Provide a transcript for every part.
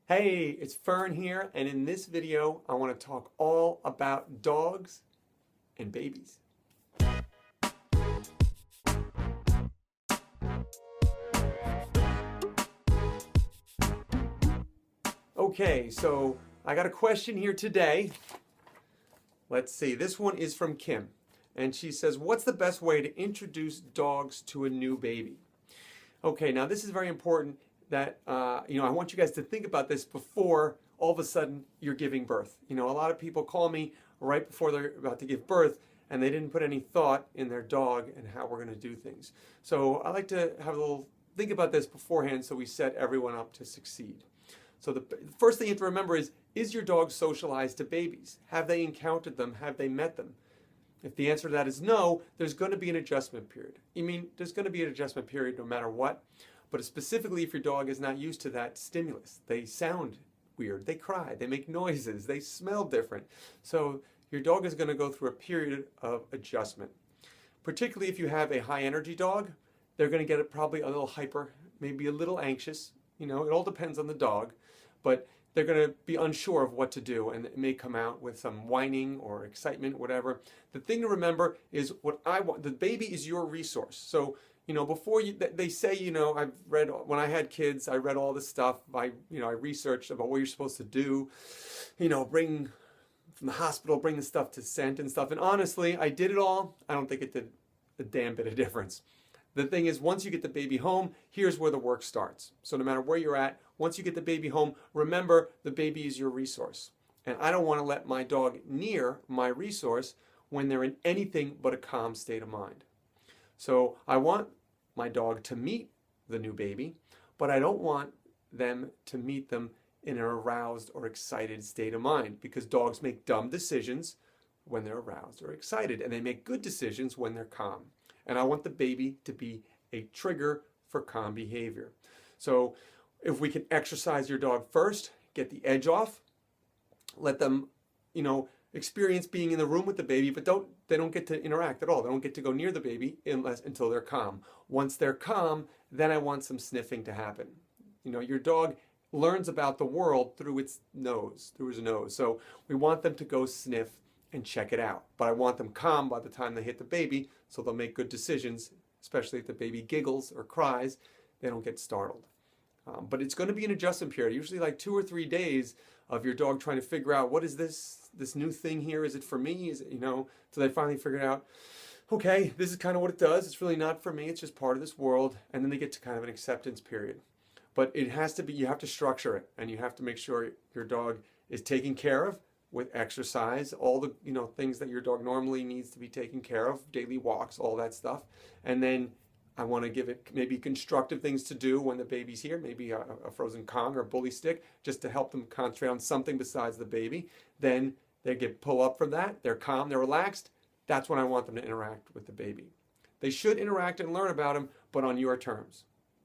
Hey, it's Fern here, and in this video, I want to talk all about dogs and babies. Okay, so I got a question here today. Let's see, this one is from Kim, and she says, what's the best way to introduce dogs to a new baby? Okay, now this is very important that, I want you guys to think about this before all of a sudden you're giving birth. A lot of people call me right before they're about to give birth and they didn't put any thought in their dog and how we're going to do things. So I like to have a little think about this beforehand so we set everyone up to succeed. So the first thing you have to remember is your dog socialized to babies? Have they encountered them? Have they met them? If the answer to that is no, there's going to be an adjustment period. There's going to be an adjustment period no matter what. But specifically if your dog is not used to that stimulus, they sound weird, they cry, they make noises, they smell different. So your dog is going to go through a period of adjustment. Particularly if you have a high energy dog, they're going to get probably a little hyper, maybe a little anxious. It all depends on the dog, but they're going to be unsure of what to do, and it may come out with some whining or excitement, whatever. The thing to remember is what I want. The baby is your resource. So before they say, I've read, when I had kids, I read all this stuff. I researched about what you're supposed to do, bring from the hospital, bring the stuff to scent and stuff. And honestly, I did it all. I don't think it did a damn bit of difference. The thing is, once you get the baby home, here's where the work starts. So no matter where you're at, once you get the baby home, remember the baby is your resource. And I don't want to let my dog near my resource when they're in anything but a calm state of mind. So I want my dog to meet the new baby, but I don't want them to meet them in an aroused or excited state of mind, because dogs make dumb decisions when they're aroused or excited, and they make good decisions when they're calm. And I want the baby to be a trigger for calm behavior. So if we can exercise your dog first, get the edge off, let them, experience being in the room with the baby, but they don't get to interact at all. They don't get to go near the baby until they're calm. Once they're calm, then I want some sniffing to happen. Your dog learns about the world through his nose. So we want them to go sniff and check it out. But I want them calm by the time they hit the baby, so they'll make good decisions, especially if the baby giggles or cries, they don't get startled. But it's going to be an adjustment period, usually like 2 or 3 days of your dog trying to figure out, what is this new thing here? Is it for me? Is it, so they finally figure out, okay, this is kind of what it does. It's really not for me. It's just part of this world. And then they get to kind of an acceptance period. But it has to be, you have to structure it, and you have to make sure your dog is taken care of with exercise, all the things that your dog normally needs to be taken care of, daily walks, all that stuff. And then I want to give it maybe constructive things to do when the baby's here, maybe a frozen Kong or a bully stick, just to help them concentrate on something besides the baby. Then they get pull up from that, they're calm, they're relaxed. That's when I want them to interact with the baby. They should interact and learn about him, but on your terms.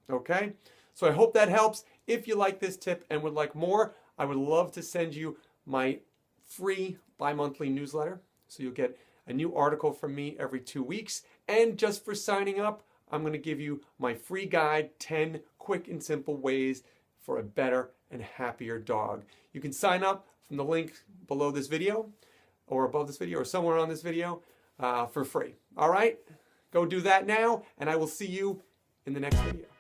Okay? So I hope that helps. If you like this tip and would like more, I would love to send you my free bi-monthly newsletter. So you'll get a new article from me every 2 weeks. And just for signing up, I'm going to give you my free guide, 10 quick and simple ways for a better and happier dog. You can sign up from the link below this video, or above this video, or somewhere on this video, for free. All right? Go do that now, and I will see you in the next video.